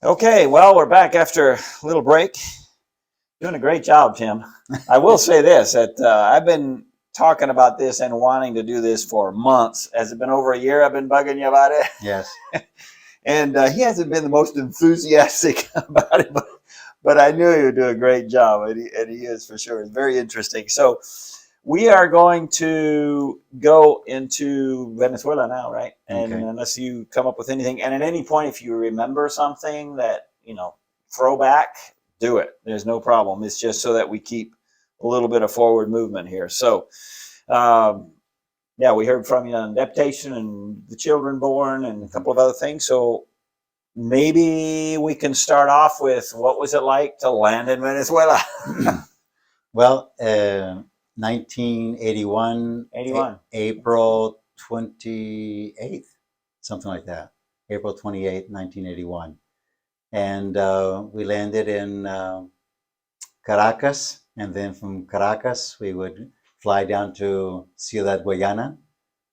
Okay, well, we're back after a little break. Doing a great job, Tim. I will say this, that I've been talking about this and wanting to do this for months. Has it been over a year I've been bugging you about it? Yes. And he hasn't been the most enthusiastic about it, but I knew he would do a great job, and he is for sure. It's very interesting. So we are going to go into Venezuela now, right? And Okay. unless you come up with anything, and at any point, if you remember something that, throwback, do it. There's no problem. It's just so that we keep a little bit of forward movement here. So, um, yeah, we heard from you on adaptation and the children born and a couple of other things. So maybe we can start off with what was it like to land in Venezuela? Well, 1981, 81. April 28th, something like that. April 28th, 1981. And we landed in Caracas. And then from Caracas, we would fly down to Ciudad Guayana,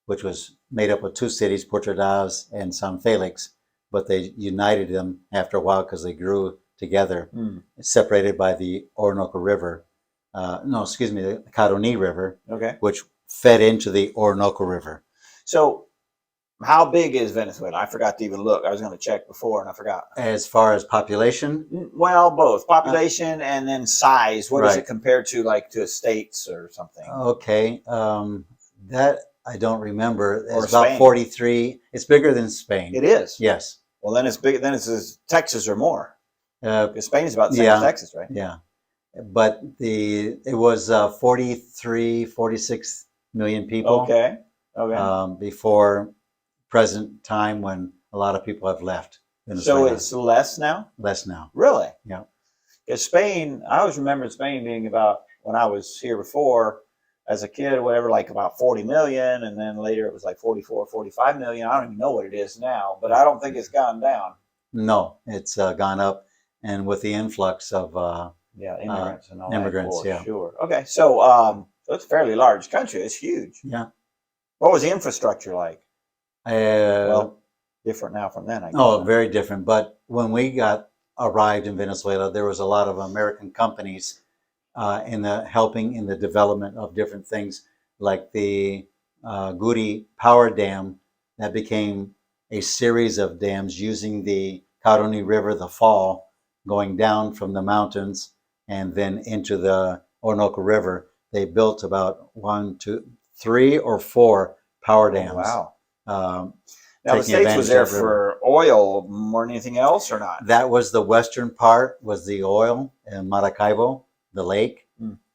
which was made up of two cities, Portoraz and San Felix, but they united them after a while because they grew together, separated by the Orinoco River. No, excuse me, the Caroni River, Okay. which fed into the Orinoco River. So how big is Venezuela? I forgot to even look. I was going to check before and I forgot. As far as population, Well, both population and then size. What is right. it compared to, like, to states or something? Okay, that I don't remember. Or It's about Spain. 43. It's bigger than Spain. It is. Yes. Well, then it's big. Then it's as Texas or more. Because Spain is about the same yeah. as Texas, right? Yeah. But it was 43, 46 million people. Okay. Okay. Before present time when a lot of people have left So Venezuela. it's less now? Less now. Really? Yeah. Because Spain, I always remember Spain being about, when I was here before, as a kid or whatever, like about 40 million. And then later it was like 44, 45 million. I don't even know what it is now, but I don't think it's gone down. No, it's gone up. And with the influx of Yeah, immigrants and all immigrants, that, for yeah. sure. Okay, so it's a fairly large country. It's huge. Yeah. What was the infrastructure like? Well, different now from then, I guess. oh, very different. But when we arrived in Venezuela, there was a lot of American companies helping in the development of different things, like the Guri Power Dam that became a series of dams using the Caroni River, the fall, going down from the mountains and then into the Orinoco River. They built about 1, 2, 3 or 4 power dams. Oh, wow. Now the States was there for oil more than anything else, or not? That was the western part, was the oil in Maracaibo, the lake.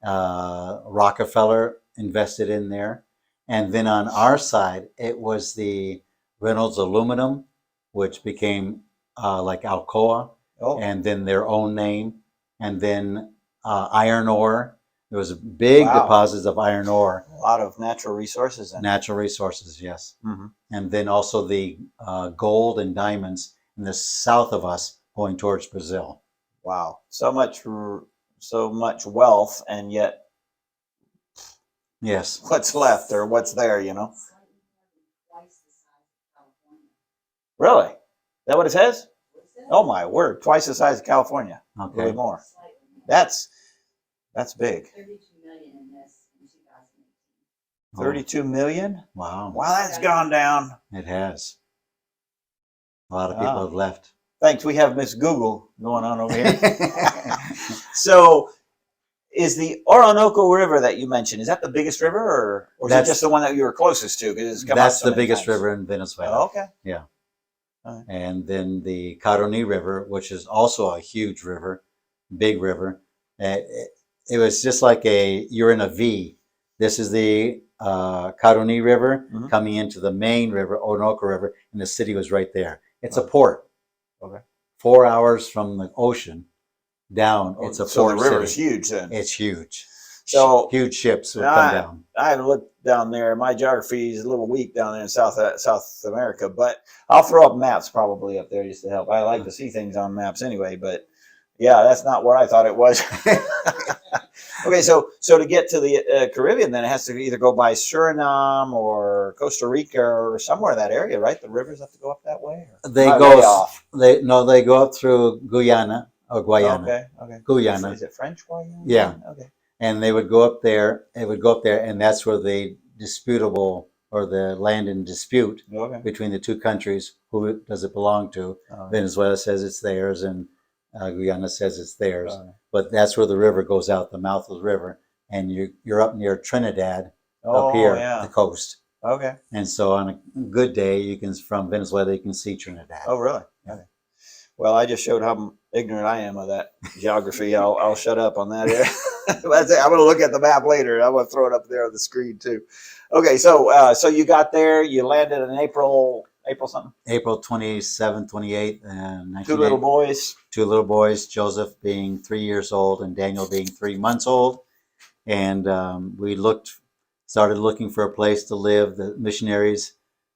Rockefeller invested in there. And then on our side, it was the Reynolds Aluminum, which became like Alcoa, and then their own name. And then iron ore. There was big deposits of iron ore. A lot of natural resources. Natural resources, yes. And then also the gold and diamonds in the south of us going towards Brazil. Wow. So much wealth, and yet yes, what's left or what's there, Really? Is that what it says? Oh my word, twice the size of California. Okay. A little bit more. That's big. 32 million? Wow. Wow, that's gone down. It has. A lot of people have left. Thanks. We have Miss Google going on over here. So, is the Orinoco River that you mentioned, is that the biggest river, or is it just the one that you were closest to? That's the biggest river in Venezuela. Oh, okay. Yeah. Right. And then the Caroni River, which is also a huge river, big river. It was just like you're in a V. This is the Caroni River coming into the main river, Orinoco River, and the city was right there. It's a port. Okay. 4 hours from the ocean down. It's a port. So the river city. is huge then. It's huge. So huge ships would come down. I haven't looked down there. My geography is a little weak down there in South America, but I'll throw up maps probably up there just to help. I like to see things on maps anyway, but Yeah, that's not where I thought it was. Okay, so to get to the Caribbean, then it has to either go by Suriname or Costa Rica or somewhere in that area, right? The rivers have to go up that way. Or They am I go. way off? They go up through Guyana or Guyana, Okay, okay. Guyana. Is it French Guiana? Yeah, Okay. and they would go up there. It would go up there, and that's where the disputable or the land in dispute Okay. between the two countries. Who does it belong to? Venezuela says it's theirs, and Guyana says it's theirs. But that's where the river goes out, the mouth of the river, and you're up near Trinidad, up here, yeah. the coast. Okay. And so on a good day, you can from Venezuela you can see Trinidad. Oh, really? Okay. Well, I just showed how ignorant I am of that geography. I'll shut up on that. I'm going to look at the map later. I'm going to throw it up there on the screen too. Okay, so you got there. You landed in April something. April 27th, 28th, and Two little boys. Two little boys, Joseph being 3 years old and Daniel being 3 months old. And we started looking for a place to live. The missionaries,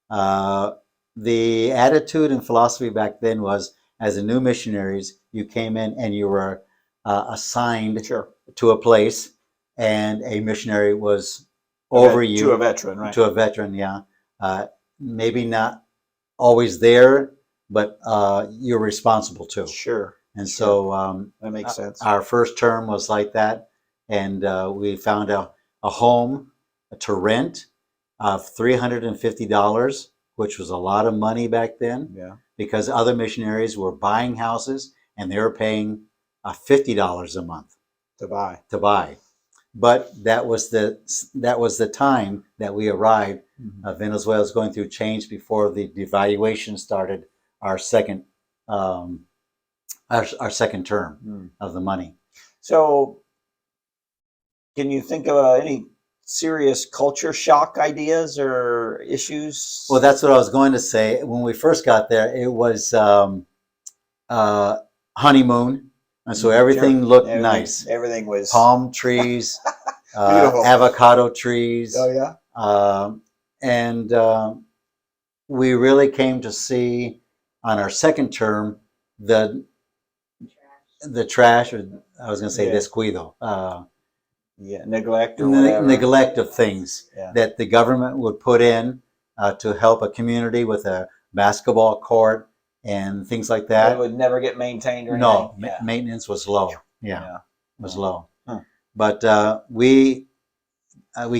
the attitude and philosophy back then was, as a new missionaries, you came in and you were assigned to a place, and a missionary was over you. To a veteran, right? To a veteran, yeah. Maybe not always there, but you're responsible too. Sure. And so that makes sense. Our first term was like that, and we found a home to rent of $350, which was a lot of money back then. Yeah. Because other missionaries were buying houses and they were paying $50 a month to buy. But that was the time that we arrived. Mm-hmm. Venezuela was going through change before the devaluation started. Our second term of the money. So, can you think of any serious culture shock ideas or issues? Well, that's what I was going to say. When we first got there, it was honeymoon, and so everything looked nice. Everything was palm trees, avocado trees. Oh yeah. And we really came to see on our second term the trash, or I was going to say descuido. Neglect or whatever. Neglect of things that the government would put in to help a community with a basketball court and things like that. It would never get maintained or anything? No, maintenance was low. Yeah. Was low. Huh. But we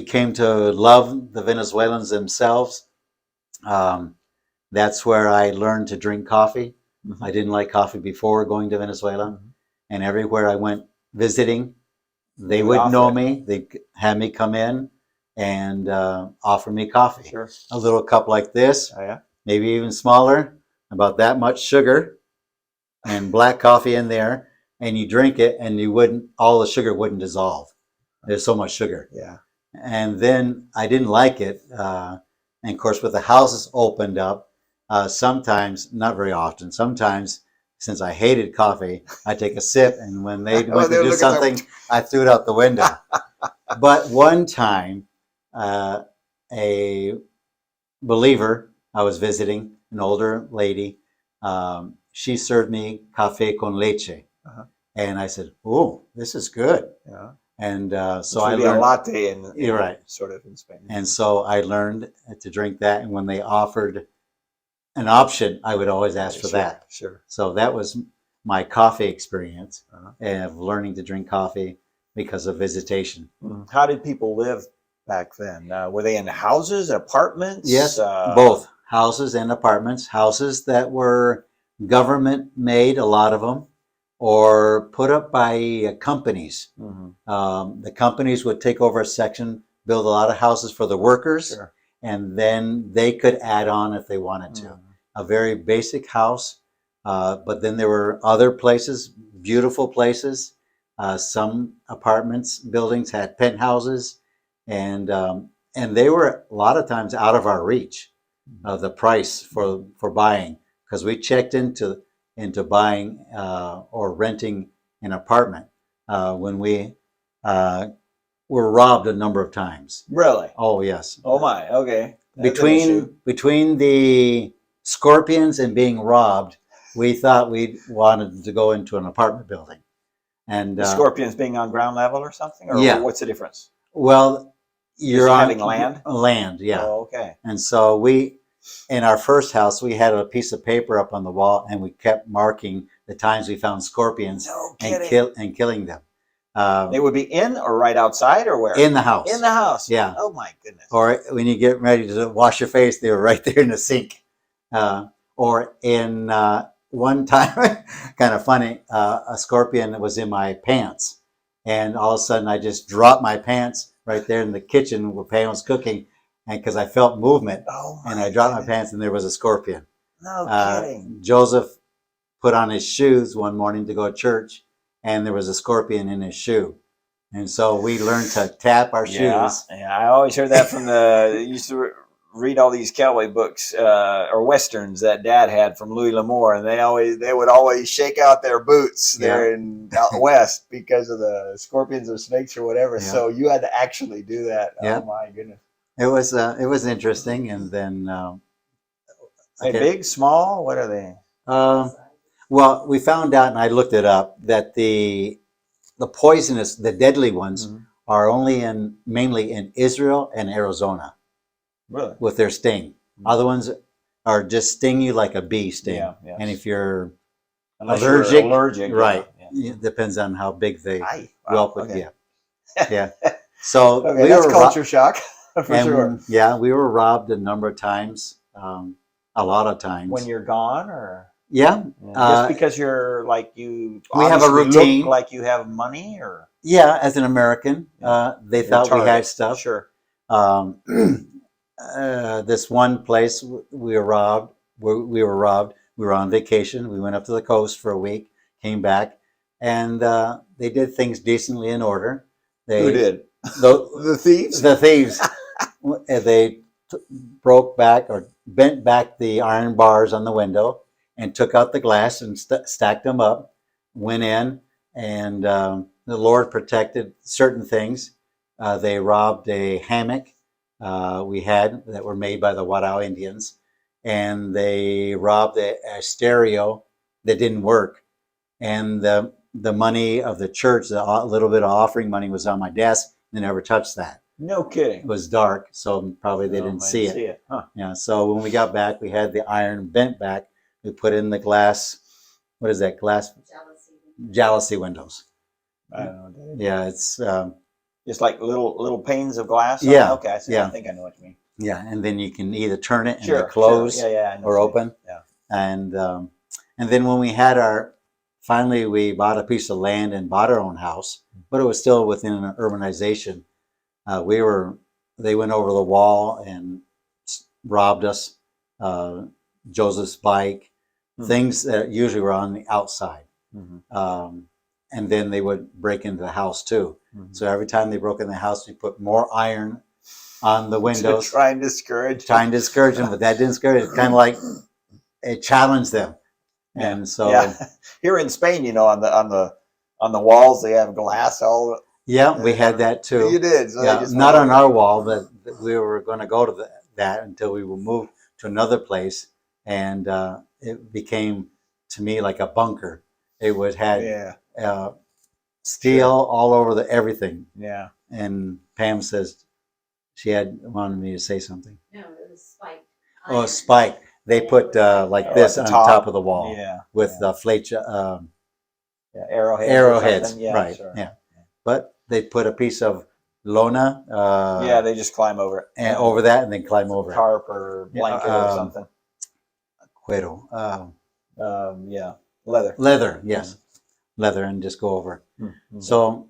came to love the Venezuelans themselves. That's where I learned to drink coffee. Mm-hmm. I didn't like coffee before going to Venezuela. Mm-hmm. And everywhere I went visiting, they would know me. They'd have me come in and offer me coffee. Sure. A little cup like this, maybe even smaller, about that much sugar, and black coffee in there. And you drink it, and all the sugar wouldn't dissolve. There's so much sugar. Yeah. And then I didn't like it. And of course, with the houses opened up, sometimes, not very often, sometimes, since I hated coffee, I take a sip, and when they went to do something, I threw it out the window. But one time, a believer I was visiting, an older lady, she served me café con leche. Uh-huh. And I said, "Oh, this is good." Yeah. And so I learned a latte you're right, sort of in Spain. And so I learned to drink that. And when they offered an option, I would always ask for that. Sure. So that was my coffee experience of learning to drink coffee because of visitation. How did people live back then? Were they in houses, apartments? Yes, both houses and apartments. Houses that were government made, a lot of them, or put up by companies. Mm-hmm. The companies would take over a section, build a lot of houses for the workers. Sure. And then they could add on if they wanted to. A very basic house, but then there were other places, beautiful places. Some apartments, buildings had penthouses, and they were a lot of times out of our reach of the price for buying, because we checked into buying or renting an apartment when we were robbed a number of times. Really? Oh, yes. Oh, my. Okay. Between the scorpions and being robbed, we thought we wanted to go into an apartment building. And The scorpions being on ground level or something, or yeah. what's the difference? Well, you're Just on having land. Land, yeah. Oh, okay. And so in our first house, we had a piece of paper up on the wall, and we kept marking the times we found scorpions No and kidding. killing them. They would be in or right outside or where? In the house. In the house. Yeah. Oh my goodness. Or when you get ready to wash your face, they were right there in the sink. Or in one time, kind of funny, a scorpion was in my pants. And all of a sudden, I just dropped my pants right there in the kitchen where Pam was cooking. And because I felt movement, and I dropped my pants, and there was a scorpion. No kidding. Joseph put on his shoes one morning to go to church, and there was a scorpion in his shoe. And so we learned to tap our shoes. Yeah, I always heard that from used to read all these cowboy books or westerns that Dad had from Louis L'Amour, and they would always shake out their boots there in out west because of the scorpions or snakes or whatever. Yeah. So you had to actually do that. Yeah. Oh my goodness. It was interesting, and then big, small, what are they? Well, we found out, and I looked it up, that the poisonous, the deadly ones, are mainly in Israel and Arizona. Really? With their sting. Other ones are just sting you like a bee sting. Yeah, yes. And if you're allergic, right? It depends on how big they whelp with you. Yeah. So okay, that's culture shock for sure. Yeah, we were robbed a number of times, a lot of times. When you're gone, or yeah, just because you're we have a routine, look like you have money, or as an American, they thought we had stuff. Sure. This one place we were robbed. We were on vacation. We went up to the coast for a week, came back, and they did things decently in order. Who did? The thieves? The thieves. They broke back or bent back the iron bars on the window and took out the glass and stacked them up, went in, and the Lord protected certain things. They robbed a hammock we had that were made by the Wadao Indians, and they robbed a stereo that didn't work. And the money of the church, a little bit of offering money, was on my desk. They never touched that. No kidding. It was dark, so probably they didn't see it. Huh. Yeah. So when we got back, we had the iron bent back. We put in the glass. What is that glass? Jalousie windows. I don't know. Yeah, it's just like little panes of glass. Yeah. Okay. I think I know what you mean. Yeah, and then you can either turn it and close or open. Yeah. And then when we had finally we bought a piece of land and bought our own house, but it was still within an urbanization. They went over the wall and robbed us. Joseph's bike, things that usually were on the outside. And then they would break into the house too. So every time they broke in the house, we put more iron on the windows. To try and discourage them, but that didn't discourage them. Kind of like it challenged them. And so here in Spain, on the walls they have glass all. Yeah, we had that too. You did. So not on our wall, but we were going to go to that until we would move to another place, and it became to me like a bunker. It would have steel all over everything. Yeah. And Pam says she wanted me to say something. No, it was spiked. Oh, spike. They put this on top of the wall. Yeah. With the arrowheads. Yeah, right. Sure. Yeah. But they put a piece of lona. They just climb over it. And over that, and then climb over it. Tarp or blanket or something. Cuero. Leather. Leather, yes. Leather, and just go over. So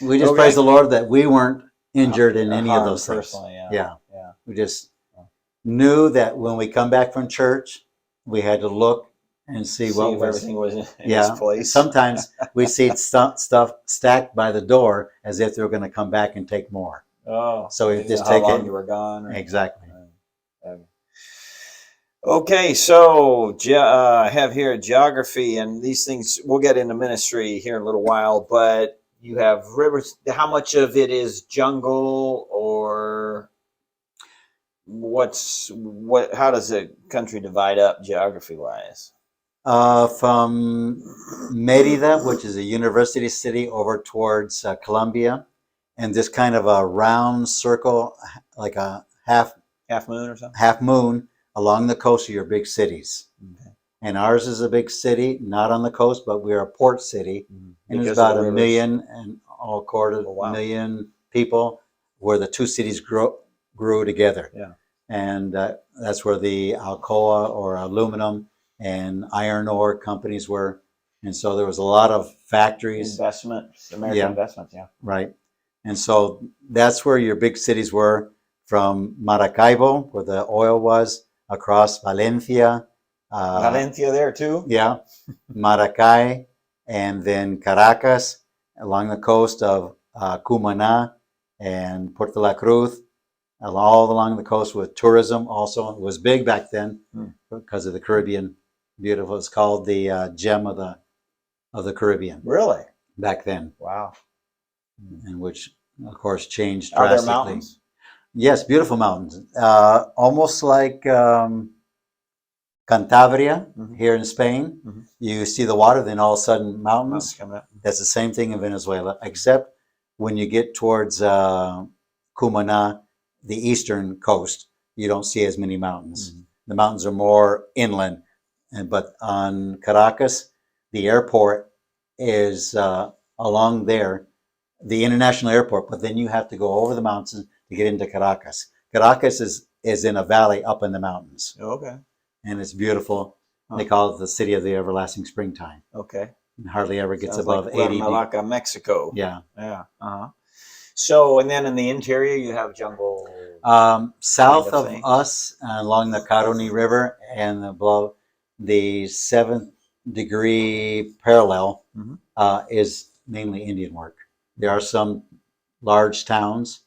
we just praise the Lord that we weren't injured in any of those things. Yeah. We just knew that when we come back from church, we had to look and see what everything was in its place. Sometimes we see stuff stacked by the door as if they were going to come back and take more. Oh, so we just take it. You were gone. Exactly. Okay, so I have here geography, and these things we'll get into ministry here in a little while. But you have rivers. How much of it is jungle, or how does the country divide up geography wise? From Merida, which is a university city, over towards Colombia, and this kind of a round circle, like a Half moon or something? half moon along the coast of your big cities. Okay. And ours is a big city, not on the coast, but we're a port city, Mhm. and Because there's of about the a rivers. million and all quarter Oh, wow. million people, where the two cities grew together. Yeah. And that's where the Alcoa or aluminum and iron ore companies were. And so there was a lot of factories. Investments, American Yeah. investments, yeah. Right. And so that's where your big cities were, from Maracaibo, where the oil was, across Valencia. Valencia there too? Yeah. Maracay, and then Caracas, along the coast of Cumaná and Puerto La Cruz, all along the coast with tourism also. It was big back then because of the Caribbean. Beautiful. It's called the gem of the Caribbean Really? back then, Wow. and which of course changed Are there drastically. mountains? Yes, beautiful mountains. Almost like Cantabria here in Spain. Mhm. You see the water, then all of a sudden Mountains mountains. coming up. That's the same thing in Venezuela, except when you get towards Cumaná, the eastern coast, you don't see as many mountains. Mhm. The mountains are more inland. But on Caracas, the airport is along there, the international airport, but then you have to go over the mountains to get into Caracas. Caracas is in a valley up in the mountains, Okay. and it's beautiful. Huh. They call it the city of the everlasting springtime. Okay. It hardly ever gets Sounds above like 80 Cuernavaca, Mexico. Yeah. Yeah. Uh-huh. So, and then in the interior, you have jungle. South Kind of of thing. us, along the Caroni River and above the 7th-degree parallel, Mhm. is mainly Indian work. There are some large towns,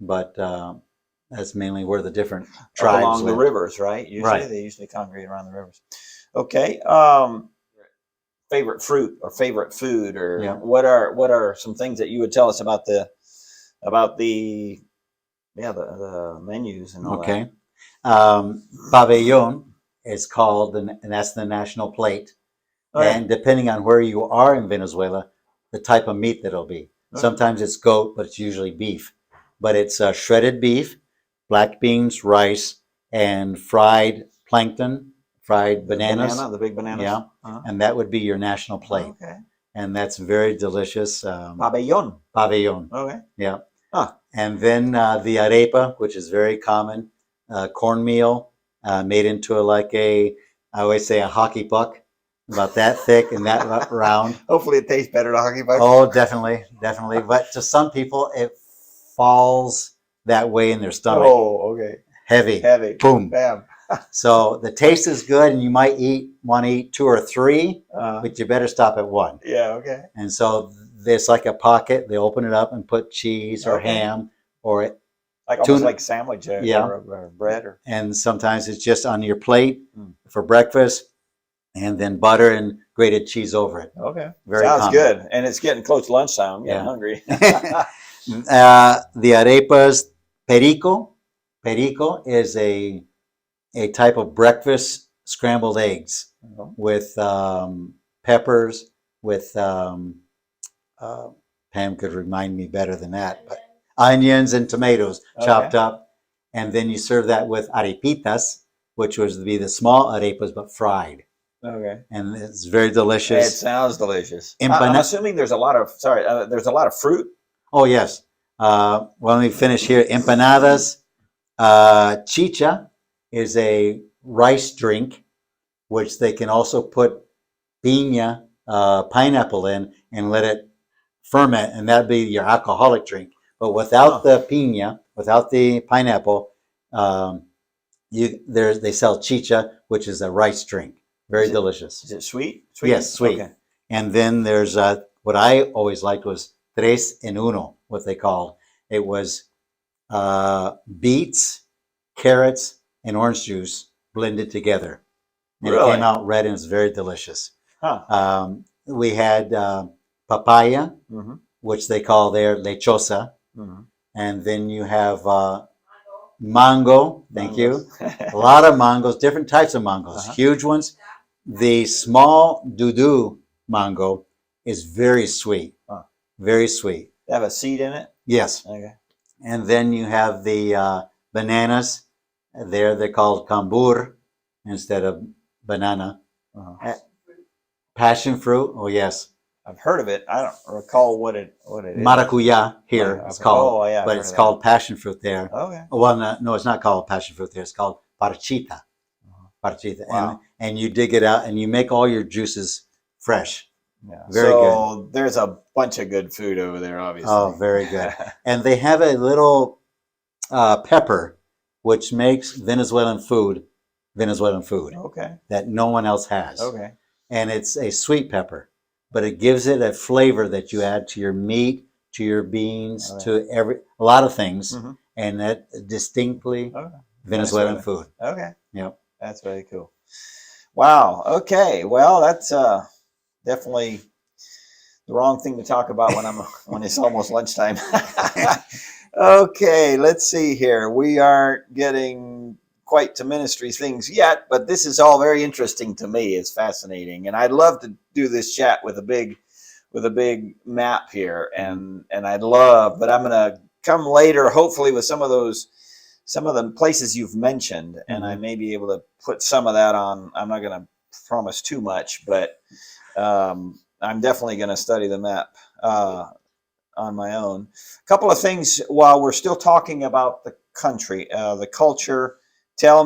but that's mainly where the different Up tribes along the live. rivers, right? Usually, Right. they usually congregate around the rivers. Okay. Favorite fruit or favorite food, or Yeah. what are some things that you would tell us about the the menus and all Okay. Pabellon is called, and that's the national plate. that? Okay. And depending on where you are in Venezuela, the type of meat that it'll be. Okay. Sometimes it's goat, but it's usually beef. But it's shredded beef, black beans, rice, and fried plankton, fried bananas. The big bananas. Yeah. Uh-huh. And that would be your national plate. Okay. And that's very delicious. Pabellon. Pabellon. Okay. Yeah. Huh. And then the arepa, which is very common, cornmeal made into I always say a hockey puck, about that thick and that round. Hopefully, it tastes better than hockey puck. Oh, definitely, definitely. But to some people, it falls that way in their stomach. Oh, okay. Heavy. Heavy. Boom. Bam. So the taste is good, and you might want to eat 2 or 3, Uh, but you better stop at 1. yeah. Okay. And so it's like a pocket. They open it up and put cheese or Okay. ham or Like almost tuna. like sandwich Yeah. or bread or. And sometimes it's just on your plate Mm. for breakfast, and then butter and grated cheese over it. Okay. Very Sounds common. good. And it's getting close to lunchtime. I'm getting Yeah. hungry. The arepas, perico. Perico is a type of breakfast scrambled eggs with peppers, with Pam could remind me better than that, but onions and tomatoes chopped up. And then you serve that with arepitas, which would be the small arepas but fried. Okay. And it's very It delicious. sounds delicious. Empana- I'm assuming there's a lot of there's a lot of fruit. Oh, yes. Well, let me finish here. Empanadas. Chicha is a rice drink, which they can also put piña, pineapple in, and let it ferment, and that'd be your alcoholic drink. But without the piña, without the pineapple, they sell chicha, which is a rice drink. Very delicious. Is it sweet? Yes, sweet. Okay. And then there's what I always liked was tres en uno, what they called. It was beets, carrots, and orange juice blended together. And it came out red and it's very delicious. Huh. We had papaya, Mm-hmm. which they call there lechosa. Mm-hmm. And then you have mango. Thank you. A lot of mangoes, different types of mangoes. Huge ones, The small dudu mango is very sweet, Huh. very sweet. They have a seed in it? Yes. Okay. And then you have the bananas. There they're called cambur instead of banana. Uh-huh. Passion fruit. Oh yes. I've heard of it. I don't recall what it is. Maracuya here it's called, Oh, yeah, I've but heard it's of called passion fruit there. that. Okay. Well, no, it's not called passion fruit there. It's called parchita. Parchita. Wow. And you dig it out and you make all your juices fresh. Yeah. Very so there's a bunch of good food over there, obviously. Oh, very good. And they have a little pepper, which makes Venezuelan food Okay. that no one else has. Okay. And it's a sweet pepper, but it gives it a flavor that you add to your meat, to your beans, to a lot of things, Mhm. and that distinctly Okay. Venezuelan food. Okay. Yep. That's very cool. Wow. Okay. Well, that's definitely the wrong thing to talk about when it's almost lunchtime. Okay, let's see here. We aren't getting quite to ministry things yet, but this is all very interesting to me. It's fascinating, and I'd love to do this chat with a big map here, and I'd love, but I'm gonna come later, hopefully, with some of the places you've mentioned, and I may be able to put some of that on. I'm not gonna promise too much, but I'm definitely going to study the map on my own. A couple of things while we're still talking about the country, the culture. Tell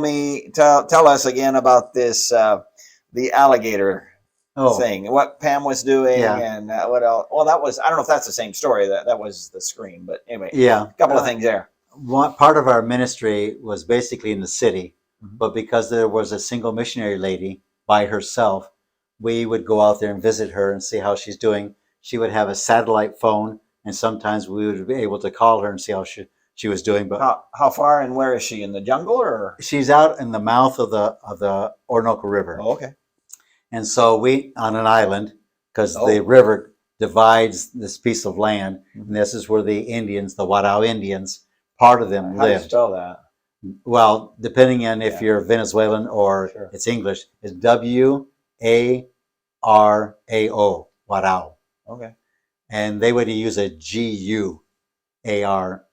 us again about this, the alligator thing. What Pam was doing, and what else? Well, that was, I don't know if that's the same story. That was the screen, but anyway, Yeah, a couple of things there. One part of our ministry was basically in the city, but because there was a single missionary lady by herself, we would go out there and visit her and see how she's doing. She would have a satellite phone, and sometimes we would be able to call her and see how she was doing. But how far and where is she, in the jungle, or she's out in the mouth of the Orinoco River? Oh, okay. And so we on an island, because the river divides this piece of land, and this is where the Indians, the Warao Indians, part of them How do you lived. spell that? Well, depending on if you're Venezuelan or it's English, it's WARAO, Warao. Okay. And they would use a GUARAO,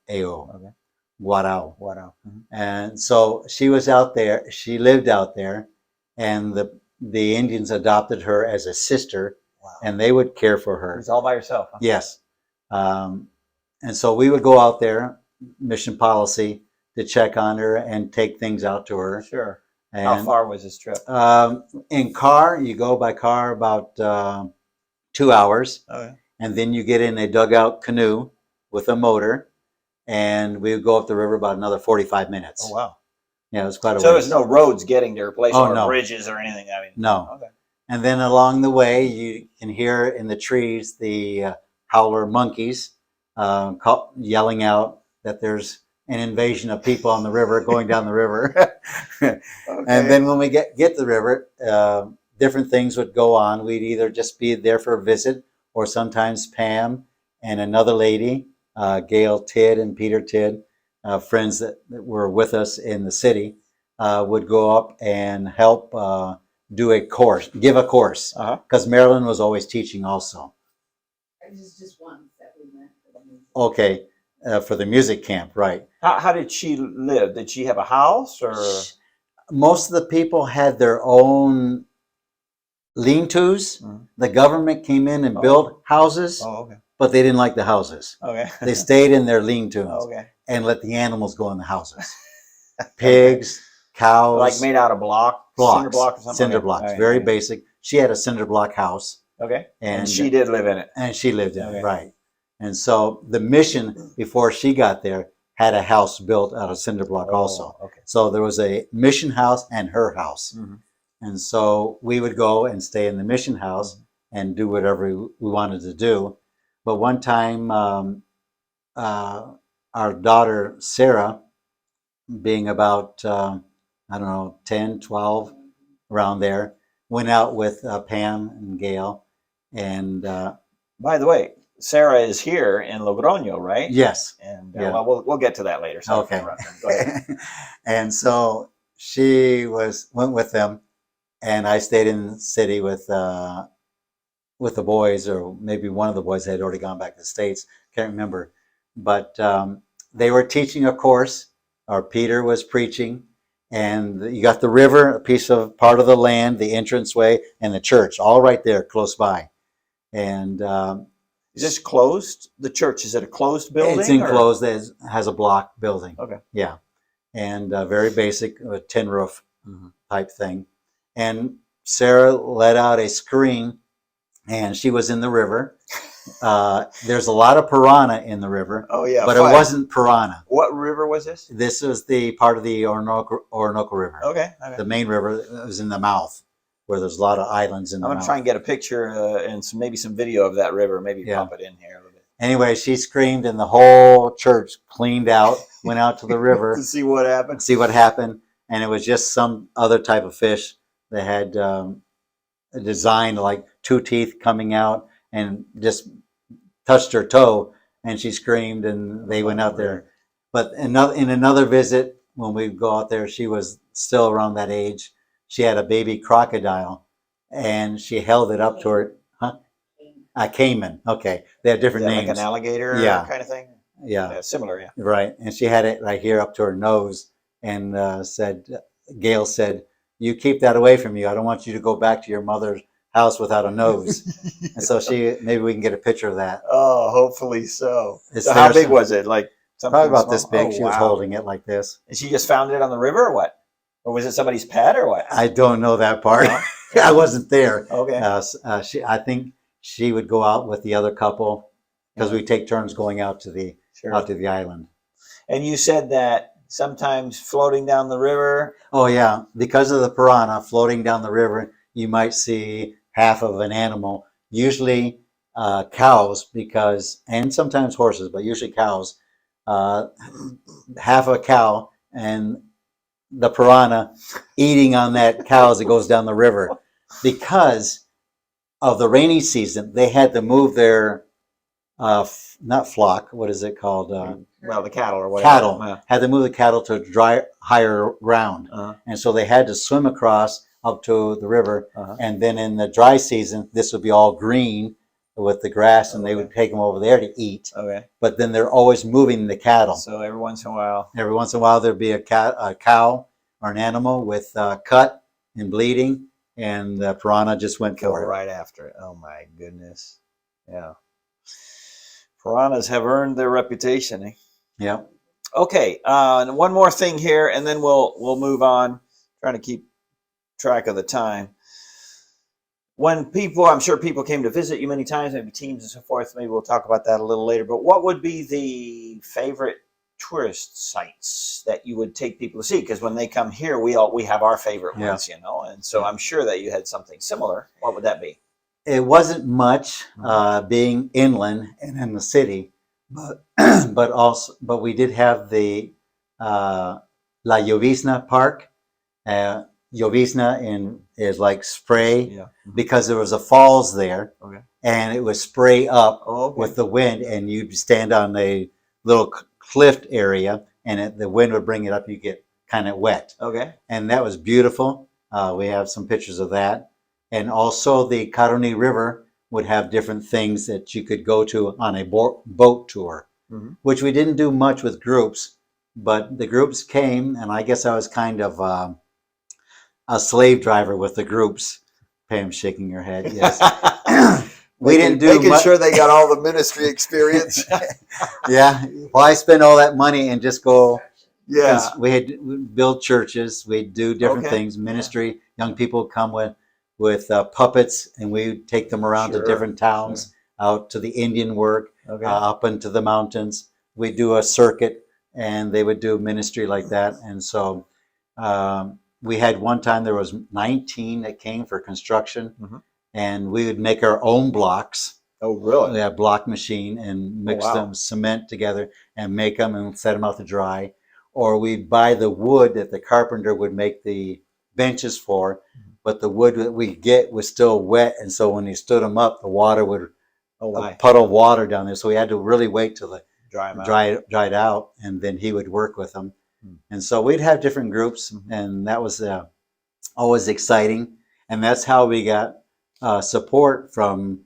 Okay. Warao. Wow. And so she was out there, she lived out there, and the Indians adopted her as a sister, and they would care for her. She's all by herself. Huh? Yes. And so we would go out there, mission policy, to check on her and take things out to her. Sure. And, how far was this trip? In car, you go by car about 2 hours. Okay. And then you get in a dugout canoe with a motor, and we would go up the river about another 45 minutes. Oh, wow. Yeah, it was quite a ways. So there's no roads getting to her place, or no. bridges or anything? I mean, no. Okay. And then along the way, you can hear in the trees the howler monkeys yelling out that there's an invasion of people on the river going down the river. And then when we get to the river, different things would go on. We'd either just be there for a visit, or sometimes Pam and another lady, Gail Tidd and Peter Tidd, friends that were with us in the city, would go up and help give a course, because Marilyn was always teaching also. It was just one that we met. Okay, for the music camp, right. How did she live? Did she have a house, or? Most of the people had their own lean-tos. The government came in and built houses, but they didn't like the houses. Okay. They stayed in their lean-tos and let the animals go in the houses. Pigs, cows. Like made out of blocks? Cinder block or something? Cinder blocks, very basic. She had a cinder block house. Okay. And she did live in it. And she lived in it, right. And so the mission, before she got there, had a house built out of cinder block also. Okay. So there was a mission house and her house. And so we would go and stay in the mission house and do whatever we wanted to do. But one time, our daughter, Sarah, being about, 10, 12, around there, went out with Pam and Gail. And by the way, Sarah is here in Logroño, right? Yes. And well, we'll get to that later. So okay. Go ahead. And so she went with them, and I stayed in the city with the boys, or maybe one of the boys had already gone back to the States. Can't remember, but they were teaching a course, or Peter was preaching, and you got the river, a piece of part of the land, the entranceway, and the church, all right there, close by. And Is this closed? The church, is it a closed building? it's enclosed. It has a block building. Okay. Yeah, and very basic tin roof type thing. And Sarah let out a scream, and she was in the river. There's a lot of piranha in the river. Oh yeah, but it wasn't piranha. What river was this? This was the part of the Orinoco River. Okay. The main river was in the mouth, where there's a lot of islands in the I'm mouth. gonna try and get a picture and maybe some video of that river. Maybe pop it in here a little bit. Anyway, she screamed, and the whole church cleaned out, went out to the river to see what happened. And it was just some other type of fish that had a design like 2 teeth coming out, and just touched her toe, and she screamed, and they went out there. But in another visit, when we go out there, she was still around that age. She had a baby crocodile, and she held it up to her. A caiman. Okay, they have different names. Like an alligator kind of thing? Yeah. Similar, yeah. Right. And she had it right here up to her nose, and Gail said, "You keep that away from you. I don't want you to go back to your mother's house without a nose." And so maybe we can get a picture of that. Oh, hopefully so. So how big was it? Like probably about this big. She was holding it like this. And she just found it on the river, or what? Or was it somebody's pet, or what? I don't know that part. I wasn't there. Okay. I think she would go out with the other couple, because we take turns going out to the island. And you said that sometimes floating down the river. Oh yeah, because of the piranha floating down the river, you might see half of an animal. Usually cows, and sometimes horses, but usually cows. Half a cow, and the piranha eating on that cow as it goes down the river. Because of the rainy season, they had to move their not flock. What is it called? The cattle or whatever. Cattle had to move the cattle to higher ground, and so they had to swim across up to the river. And then in the dry season, this would be all green with the grass, and they would take them over there to eat. Okay. But then they're always moving the cattle. So every once in a while, there'd be a cow or an animal with cut and bleeding, and the piranha just went for it right after it. Oh my goodness! Yeah, piranhas have earned their reputation. Eh? Yeah. Okay. And one more thing here, and then we'll move on. Trying to keep track of the time. When I'm sure people came to visit you many times, maybe teams and so forth. Maybe we'll talk about that a little later. But what would be the favorite tourist sites that you would take people to see? Because when they come here, we have our favorite ones, and so I'm sure that you had something similar. What would that be? It wasn't much being inland and in the city, but we did have the La Llovizna Park. Llovizna is like spray, because there was a falls there, and it would spray up with the wind, and you'd stand on a little cliff area, and the wind would bring it up. You get kind of wet. Okay. And that was beautiful. We have some pictures of that. And also the Caroni River would have different things that you could go to on a boat tour, which we didn't do much with groups, but the groups came, and I guess I was kind of a slave driver with the groups. Pam shaking her head, yes. We didn't do making sure they got all the ministry experience. Yeah. Well, I spent all that money and just go. Yeah. We'd build churches. We'd do different things. Ministry. Young people come with puppets, and we'd take them around to different towns, out to the Indian work, up into the mountains. We'd do a circuit, and they would do ministry like that. And so we had one time, there was 19 that came for construction. And we would make our own blocks. Oh, really? We had a block machine and mix them, cement together, and make them and set them out to dry. Or we'd buy the wood that the carpenter would make the benches for, but the wood that we get was still wet, and so when he stood them up, the water would puddle water down there. So we had to really wait till it dried out, and then he would work with them. And so we'd have different groups, and that was always exciting. And that's how we got support from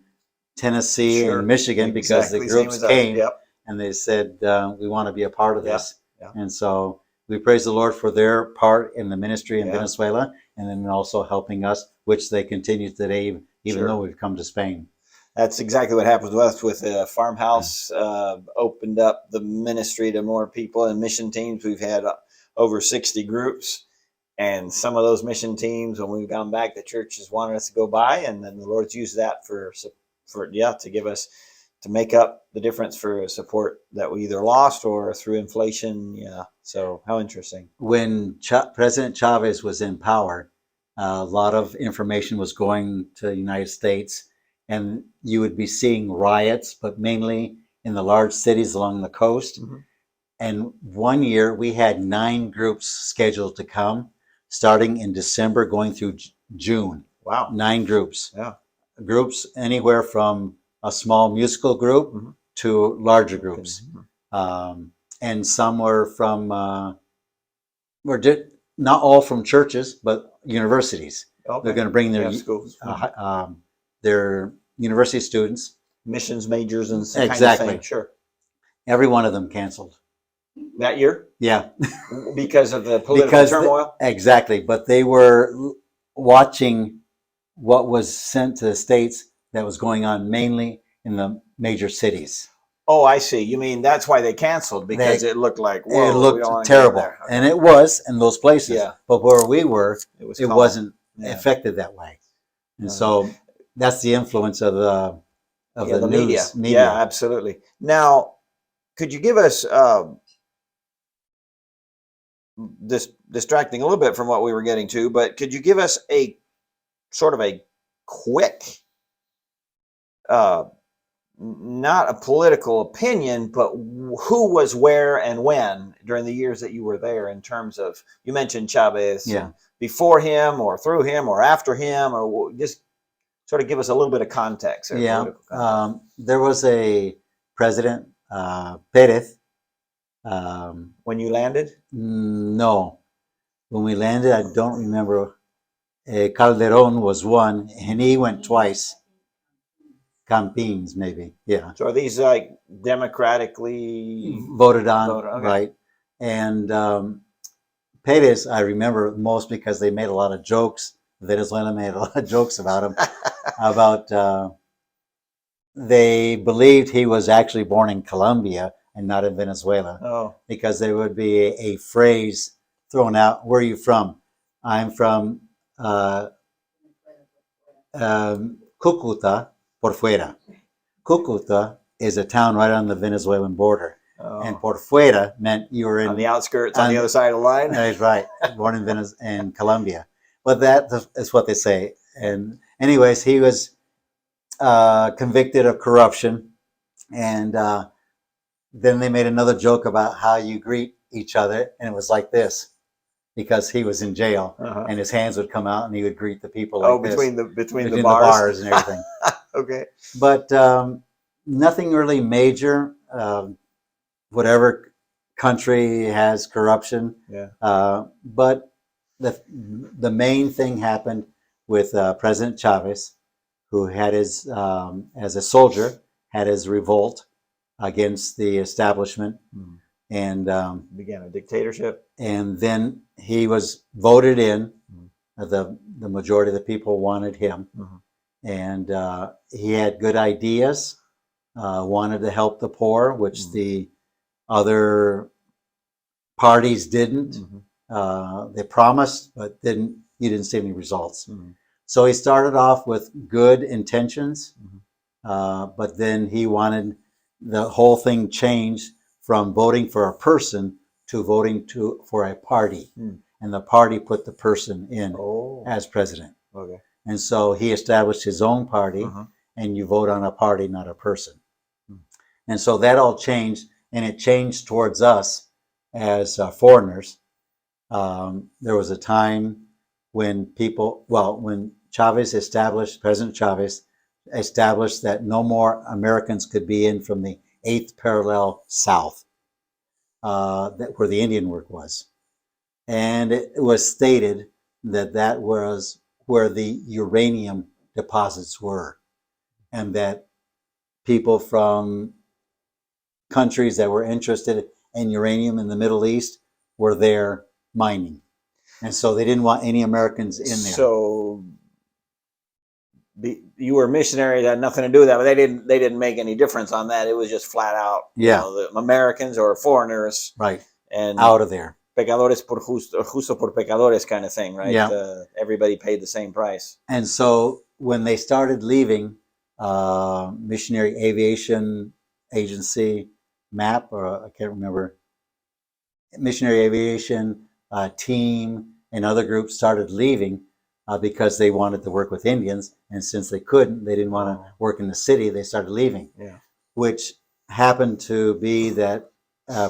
Tennessee Sure. and Michigan, because Exactly the same groups as us. came Yep. and they said, we want to be a part of Yeah, this. yeah. And so we praise the Lord for their part in the ministry in Yeah. Venezuela, and then also helping us, which they continue today, even Sure. though we've come to Spain. That's exactly what happens with us. With a farmhouse, opened up the ministry to more people and mission teams. We've had over 60 groups, and some of those mission teams, when we've gone back, the church has wanted us to go by, and then the Lord's used that for to give us, to make up the difference for support that we either lost or through inflation. Yeah. So how interesting. When President Chavez was in power, a lot of information was going to the United States, and you would be seeing riots, but mainly in the large cities along the coast. Mm-hmm. And one year we had 9 groups scheduled to come, starting in December, going through June. Wow. 9 groups. Yeah. Groups anywhere from a small musical group Mm-hmm. to larger groups. Mm-hmm. And some were from, not all from churches, but universities. Okay. They're going to bring Yeah, schools. their university students. Missions majors and some Exactly. kind of thing. Sure. Every one of them canceled. That year? Yeah. Because of the political turmoil? Exactly. But they were watching what was sent to the States that was going on mainly in the major cities. Oh, I see. You mean that's why they canceled, because it looked like, whoa, it we looked don't wanna go terrible. there. Okay. And it was in those places. Yeah. But where we were, it it calm. wasn't Yeah. affected that way. And so that's the influence of the media. news Yeah, absolutely. Now, could you give us this distracting a little bit from what we were getting to, but could you give us a sort of a quick, not a political opinion, but who was where and when during the years that you were there, in terms of, you mentioned Chavez, Yeah. before him or through him or after him, or just sort of give us a little bit of context. Yeah. There was a president, Perez. When you landed? No. When we landed, I don't remember. Calderon was one, and he went twice. Campins, maybe. Yeah. So are these like democratically Voted on, okay. right? And Perez, I remember most because they made a lot of jokes. Venezuela made a lot of jokes about him. About they believed he was actually born in Colombia and not in Venezuela. Oh. Because there would be a phrase thrown out. Where are you from? I'm from Cúcuta por fuera. Cúcuta is a town right on the Venezuelan border. Oh. And por fuera meant you were on the outskirts, on the other side of the line. That's right. Born in Colombia. But that is what they say. And anyways, he was convicted of corruption. And then they made another joke about how you greet each other. And it was like this, because he was in jail, and his hands would come out and he would greet the people like this. Between the bars and everything. Okay. But nothing really major. Whatever country has corruption. Yeah. But the main thing happened with President Chavez, who had his, as a soldier, had his revolt against the establishment. And began a dictatorship. And then he was voted in. The majority of the people wanted him. And he had good ideas, wanted to help the poor, which the other parties didn't. They promised, but you didn't see any results. So he started off with good intentions, but then he wanted the whole thing changed from voting for a person to voting for a party. And the party put the person in as president. Okay. And so he established his own party, and you vote on a party, not a person. And so that all changed, and it changed towards us as foreigners. There was a time when when President Chavez established that no more Americans could be in from the 8th parallel south, where the Indian work was. And it was stated that that was where the uranium deposits were, and that people from countries that were interested in uranium in the Middle East were there mining. And so they didn't want any Americans in there. So you were a missionary, that had nothing to do with that, but they didn't make any difference on that. It was just flat out, Yeah. the Americans or foreigners, Right. and Out of there. pecadores por justo por pecadores kind of thing, right? Yeah. Everybody paid the same price. And so when they started leaving, Missionary Aviation Agency, MAP, or I can't remember, Missionary Aviation team and other groups started leaving because they wanted to work with Indians. And since they couldn't, they didn't want to work in the city, they started leaving. Yeah. Which happened to be that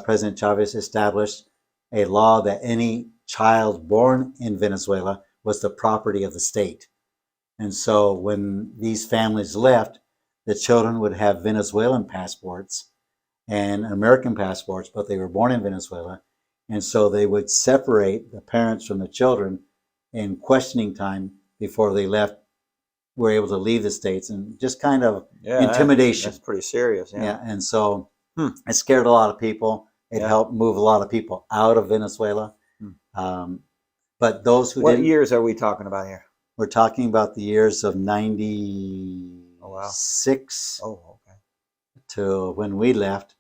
President Chavez established a law that any child born in Venezuela was the property of the state. And so when these families left, the children would have Venezuelan passports and American passports, but they were born in Venezuela. And so they would separate the parents from the children in questioning time before they were able to leave the States, and just kind of intimidation. That's pretty serious. Yeah. And so it scared a lot of people. It helped move a lot of people out of Venezuela. But those who What didn't. years are we talking about here? We're talking about the years of 96 Oh, okay. to when we left,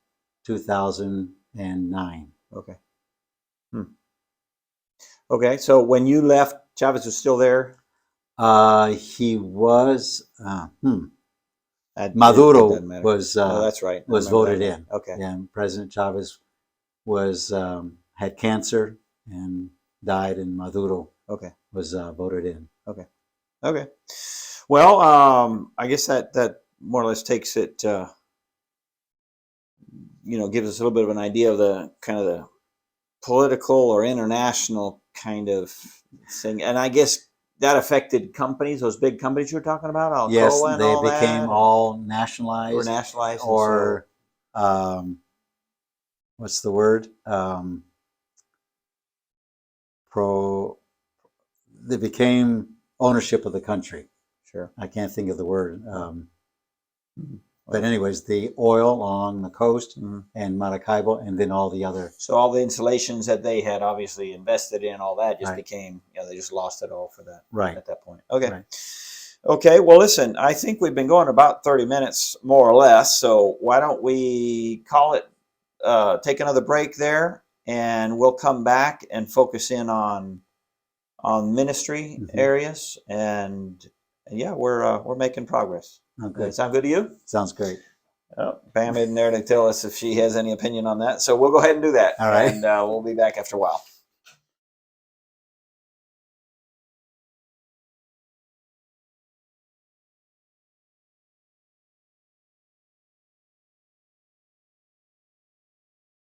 2009. Okay. Okay, so when you left, Chavez was still there? He was, It Maduro doesn't matter. was, that's right. I was remember voted that. in. Okay. And President Chavez was, had cancer and died, and Maduro was voted in. Okay. Well, I guess that more or less takes it, gives us a little bit of an idea of the kind of the political or international kind of thing. And I guess that affected companies, those big companies you were talking about, Alcoa Yes, and they all became that, all nationalized. or nationalized. Or, what's the word? They became ownership of the country. Sure. I can't think of the word. But anyways, the oil along the coast and Maracaibo, and then all the other. So all the installations that they had obviously invested in, all that just Right. became, they just lost it all for that. Right. At that point. Okay. Right. Okay. Well, listen, I think we've been going about 30 minutes more or less. So why don't we call it, take another break there, and we'll come back and focus in on ministry areas, and yeah, we're making progress. Okay. Sound good to you? Sounds great. Oh, Pam isn't there to tell us if she has any opinion on that, so we'll go ahead and do that. All right. And we'll be back after a while.